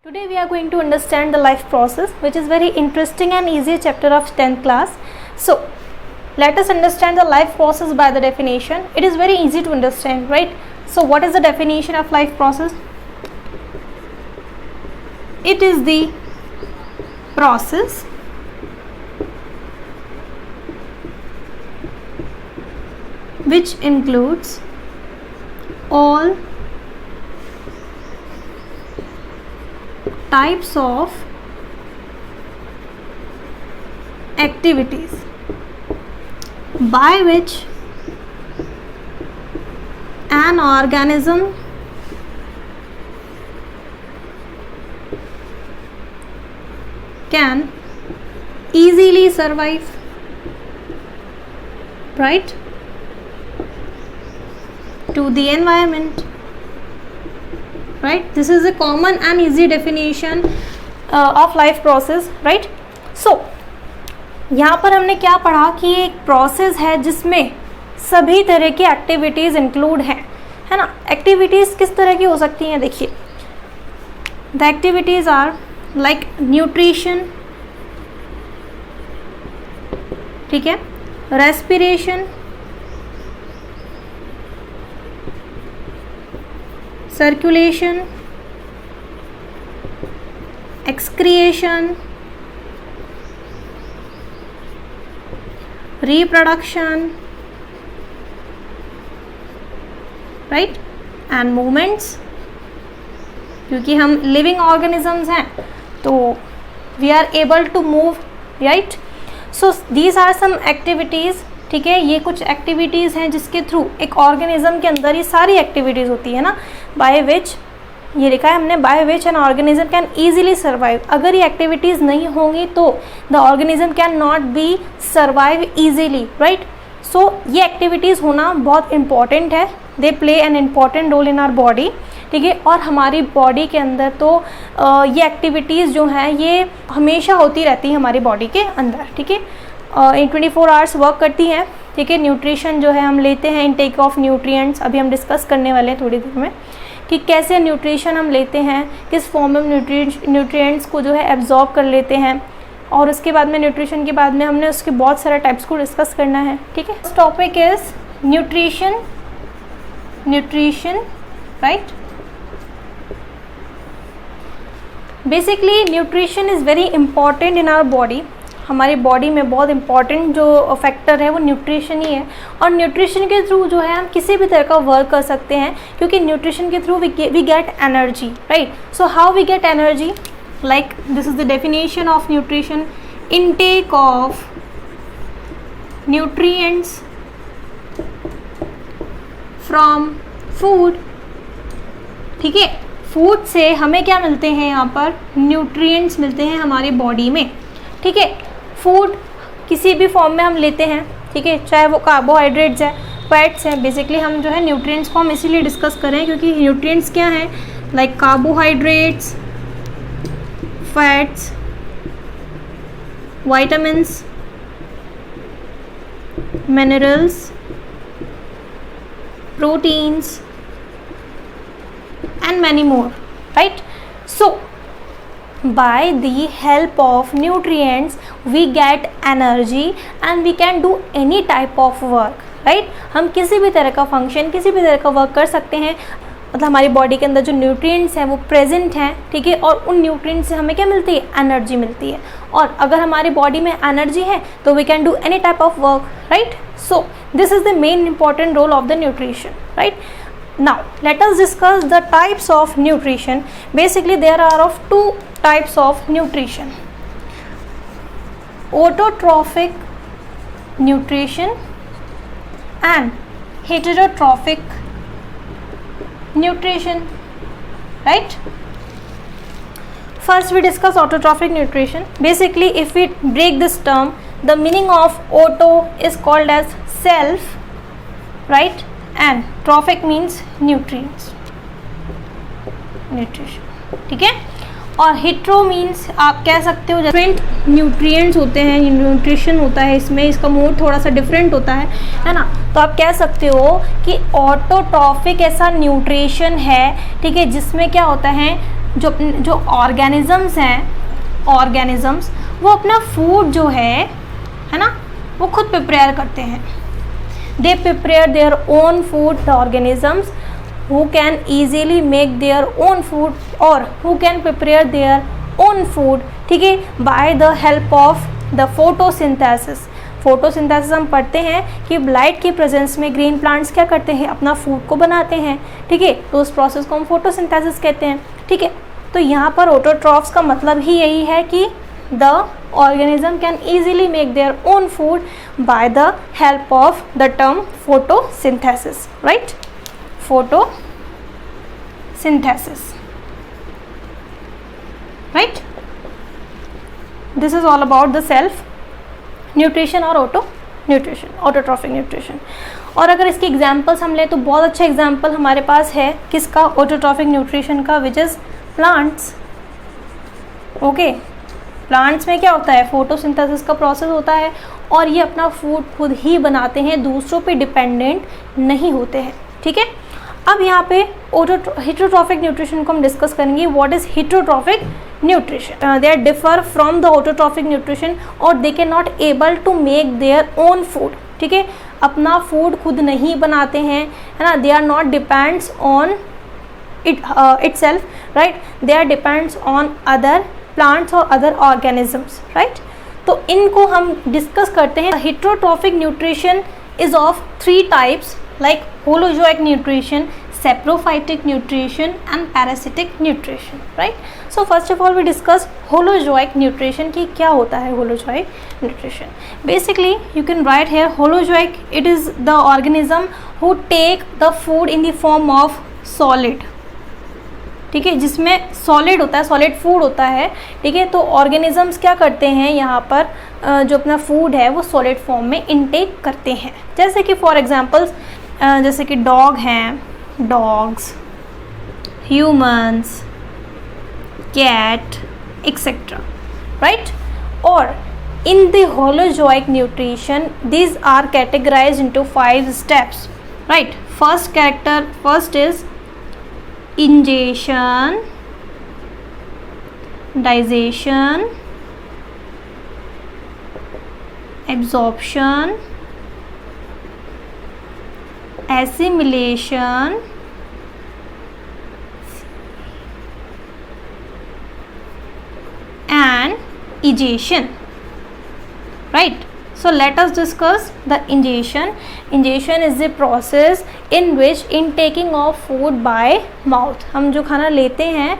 Today we are going to understand the life process, which is very interesting and easy chapter of 10th class. So let us understand the life process by the definition. It is very easy to understand, right? So what is the definition of life process? It is the process which includes all types of activities by which an organism can easily survive, right, to the environment. Right, this is a common and easy definition of life process, right? So यहाँ पर हमने क्या पढ़ा कि ये एक process है जिसमें सभी तरह की एक्टिविटीज़ इंक्लूड हैं, है ना। एक्टिविटीज़ किस तरह की हो सकती हैं, देखिए, the activities are like nutrition, ठीक है, respiration, circulation, excretion, reproduction, right, and movements. क्योंकि हम living organisms हैं तो we are able to move, right? So these are some activities, ठीक है। ये कुछ एक्टिविटीज़ हैं जिसके थ्रू एक ऑर्गेनिज्म के अंदर ये सारी एक्टिविटीज़ होती है ना, बाय विच, ये लिखा है हमने, by which an organism can easily survive. अगर ये एक्टिविटीज़ नहीं होंगी तो the organism can not be survive easily, right. So ये एक्टिविटीज़ होना बहुत इंपॉर्टेंट है, they play an important role in our body, ठीक है। और हमारी बॉडी के अंदर तो ये एक्टिविटीज़ जो हैं ये हमेशा होती रहती हैं हमारी बॉडी के अंदर, ठीक है। 24 आवर्स वर्क करती हैं, ठीक है। न्यूट्रिशन जो है हम लेते हैं, इनटेक ऑफ न्यूट्रिएंट्स, अभी हम डिस्कस करने वाले हैं थोड़ी देर में कि कैसे न्यूट्रिशन हम लेते हैं, किस फॉर्म में न्यूट्रिएंट्स को जो है एब्जॉर्ब कर लेते हैं, और उसके बाद में न्यूट्रिशन के बाद में हमने उसके बहुत सारे टाइप्स को डिस्कस करना है, ठीक है। This topic is nutrition, right. Basically nutrition is very important in our body. हमारी बॉडी में बहुत इंपॉर्टेंट जो फैक्टर है वो न्यूट्रिशन ही है, और न्यूट्रिशन के थ्रू जो है हम किसी भी तरह का वर्क कर सकते हैं, क्योंकि न्यूट्रिशन के through we get energy, right. So how we get energy, like this is the definition of nutrition, intake of nutrients from food, ठीक है। फूड से हमें क्या मिलते हैं, यहाँ पर न्यूट्रिएंट्स मिलते हैं हमारी बॉडी में, ठीक है। फूड किसी भी फॉर्म में हम लेते हैं, ठीक है, चाहे वो कार्बोहाइड्रेट्स है, फैट्स हैं। बेसिकली हम जो है न्यूट्रिएंट्स को हम इसीलिए डिस्कस करें क्योंकि न्यूट्रिएंट्स क्या हैं, like carbohydrates, fats, vitamins, minerals, proteins and many more, right? So by the help of nutrients we get energy and we can do any type of work, right? हम किसी भी तरह का फंक्शन, किसी भी तरह का वर्क कर सकते हैं, मतलब हमारी बॉडी के अंदर जो न्यूट्रिएंट्स हैं वो प्रेजेंट हैं, ठीक है। और उन न्यूट्रिएंट्स से हमें क्या मिलती है, एनर्जी मिलती है, और अगर हमारी बॉडी में एनर्जी है तो we can do any type of work, right. So this is the main important role of the nutrition, right. Now let us discuss the types of nutrition. Basically there are of two types of nutrition: autotrophic nutrition and heterotrophic nutrition, right? First we discuss autotrophic nutrition. Basically if we break this term, the meaning of auto is called as self, right, and trophic means nutrition, ठीक है। और hetero means आप कह सकते हो different nutrients होते हैं, nutrition होता है इसमें, इसका मोड थोड़ा सा डिफरेंट होता है ना। तो आप कह सकते हो कि ऑटोट्रॉफिक ऐसा न्यूट्रिशन है, ठीक है, जिसमें क्या होता है, जो ऑर्गेनिजम्स हैं, ऑर्गेनिजम्स वो अपना फूड जो है ना, वो खुद प्रिपेयर करते हैं. They prepare their own food. The organisms who can easily make their own food or who can prepare their own food, ठीक है, by the help of the photosynthesis. Photosynthesis हम पढ़ते हैं कि लाइट के प्रेजेंस में ग्रीन प्लांट्स क्या करते हैं, अपना फूड को बनाते हैं. ठीक है, तो उस प्रोसेस को हम फोटोसिंथेसिस कहते हैं. ठीक है, तो यहाँ पर ऑटोट्रॉफ्स का मतलब ही यही है कि the organism can easily make their own food by the help of the term photosynthesis. Right, photosynthesis. Right, this is all about the self nutrition और auto nutrition, autotrophic nutrition. और अगर इसके एग्जाम्पल्स हम लें तो बहुत अच्छा एग्जाम्पल हमारे पास है किसका, ऑटोट्रॉफिक न्यूट्रिशन का, which is plants. Okay, plants में क्या होता है, फोटोसिंथेसिस का प्रोसेस होता है और ये अपना फूड खुद ही बनाते हैं, दूसरों पे डिपेंडेंट नहीं होते हैं. ठीक है, अब यहाँ पे हेटेरोट्रॉफिक न्यूट्रिशन को हम डिस्कस करेंगे. What is heterotrophic nutrition? They are differ from the autotrophic nutrition और they can not able to make their own food. ठीक है, अपना फूड खुद नहीं बनाते हैं, है ना. They are not depends on itself, right, they are depends on other plants or other organisms. right, तो इनको हम डिस्कस करते हैं. Heterotrophic nutrition is of 3 types like holozoic nutrition, saprophytic nutrition and parasitic nutrition. right, so first of all we discuss holozoic nutrition कि क्या होता है holozoic nutrition. basically you can write here holozoic, it is the organism who take the food in the form of solid. ठीक है, जिसमें solid होता है, solid food होता है. ठीक है, तो ऑर्गेनिजम्स क्या करते हैं, यहाँ पर जो अपना फूड है वो सॉलिड फॉर्म में इनटेक करते हैं. जैसे कि फॉर एग्जांपल्स, जैसे कि डॉग हैं, dogs, humans, cat etcetera. Right, और in the holozoic nutrition these are categorised into 5 steps. Right, first is ingestion, digestion, absorption, assimilation, and egestion. right, so let us discuss the ingestion. Ingestion is the process in which intaking of food by mouth. हम जो खाना लेते हैं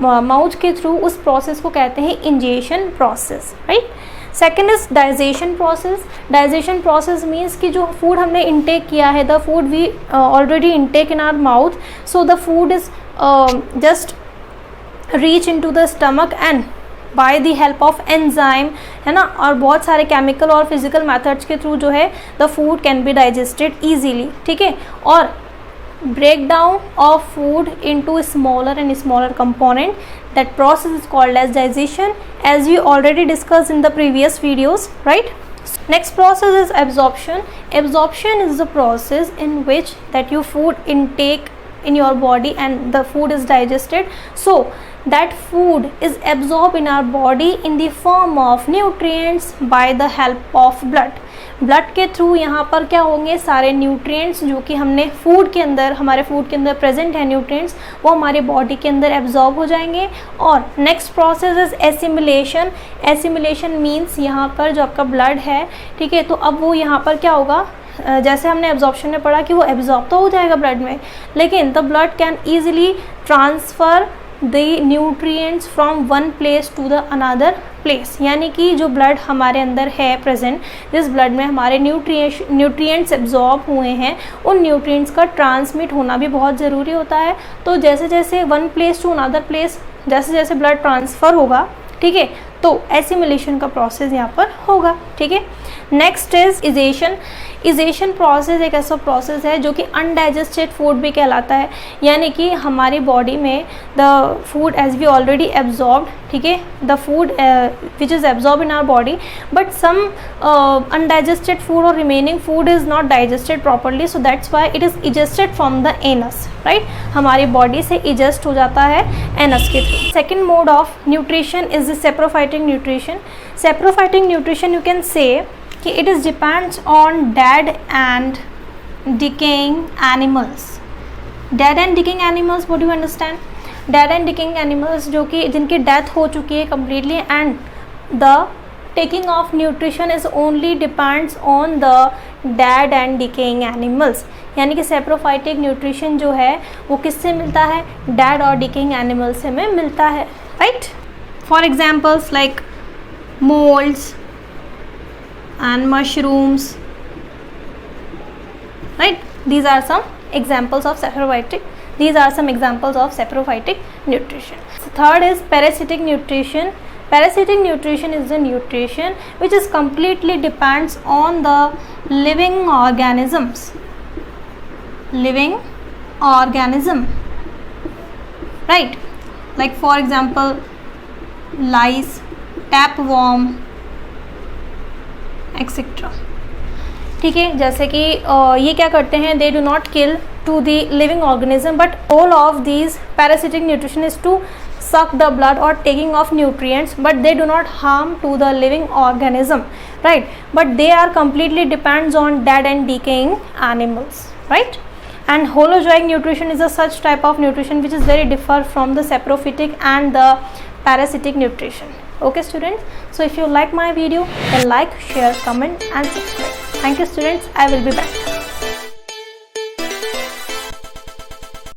mouth के through, उस process को कहते हैं ingestion process. right, second is digestion process. Digestion process means कि जो food हमने intake किया है, the food we already intake in our mouth, so the food is just reach into the stomach and by the help of enzyme, है ना, और बहुत सारे केमिकल और फिजिकल मेथड्स के थ्रू जो है the food can be digested easily. ठीक है, और break down of food into smaller and smaller component, that process is called as digestion, as we already discuss in the previous videos. Right, next process is absorption. Absorption is the process in which that you food intake in your body and the food is digested, so that food is absorbed in our body in the form of nutrients by the help of blood. Blood के through यहाँ पर क्या होंगे, सारे nutrients जो कि हमने food के अंदर, हमारे फूड के अंदर प्रेजेंट है न्यूट्रिएंट्स, वो हमारे बॉडी के अंदर एब्जॉर्ब हो जाएंगे. और next process is assimilation. Assimilation means यहाँ पर जो आपका ब्लड है, ठीक है, तो अब वो यहाँ पर क्या होगा, जैसे हमने एब्जॉर्प्शन में पढ़ा कि वो एब्जॉर्ब तो हो जाएगा ब्लड में, लेकिन the blood can easily transfer the nutrients from one place to the another place. यानी कि जो ब्लड हमारे अंदर है प्रेजेंट, जिस ब्लड में हमारे न्यूट्रिएंट्स एब्जॉर्ब हुए हैं, उन न्यूट्रिएंट्स का ट्रांसमिट होना भी बहुत ज़रूरी होता है. तो जैसे जैसे one place to another place, जैसे जैसे ब्लड ट्रांसफ़र होगा, ठीक है, तो एसिमिलेशन का प्रोसेस यहाँ पर होगा, ठीक है। Next is egestion. Egestion process एक ऐसा प्रोसेस है जो कि अनडाइजेस्टेड फूड भी कहलाता है, यानी कि हमारी बॉडी में the food as we already absorbed, ठीक है, the food which is absorb in our body, but some undigested food और remaining food is not digested properly, so that's why it is egested from the anus, right. हमारी body से egest हो जाता है anus के through. Second mode of nutrition is the saprophytic nutrition. Saprophytic nutrition you can say कि it is depends on dead and decaying animals. Dead and decaying animals, what do you understand? Dead and decaying animals जो कि जिनकी death हो चुकी है completely, and the taking of nutrition is only depends on the dead and decaying animals. यानी कि saprophytic nutrition जो है वो किससे मिलता है? डेड और डिकेइंग एनिमल से में मिलता है, right. For examples like moulds and mushrooms, right? These are some examples of saprophytic. These are some examples of saprophytic nutrition. So third is parasitic nutrition. Parasitic nutrition is the nutrition which is completely depends on the living organisms. Living organism, right? Like for example, lice, tapeworm, etcetera, ठीक है। जैसे कि ये क्या करते हैं, they do not kill to the living organism, but all of these parasitic nutrition is to suck the blood or taking of nutrients, but they do not harm to the living organism, right? But they are completely depends on dead and decaying animals, right? And holozoic nutrition is a such type of nutrition which is very different from the saprophytic and the parasitic nutrition. Okay students, so if you like my video then like, share, comment and subscribe. Thank you students, I will be back.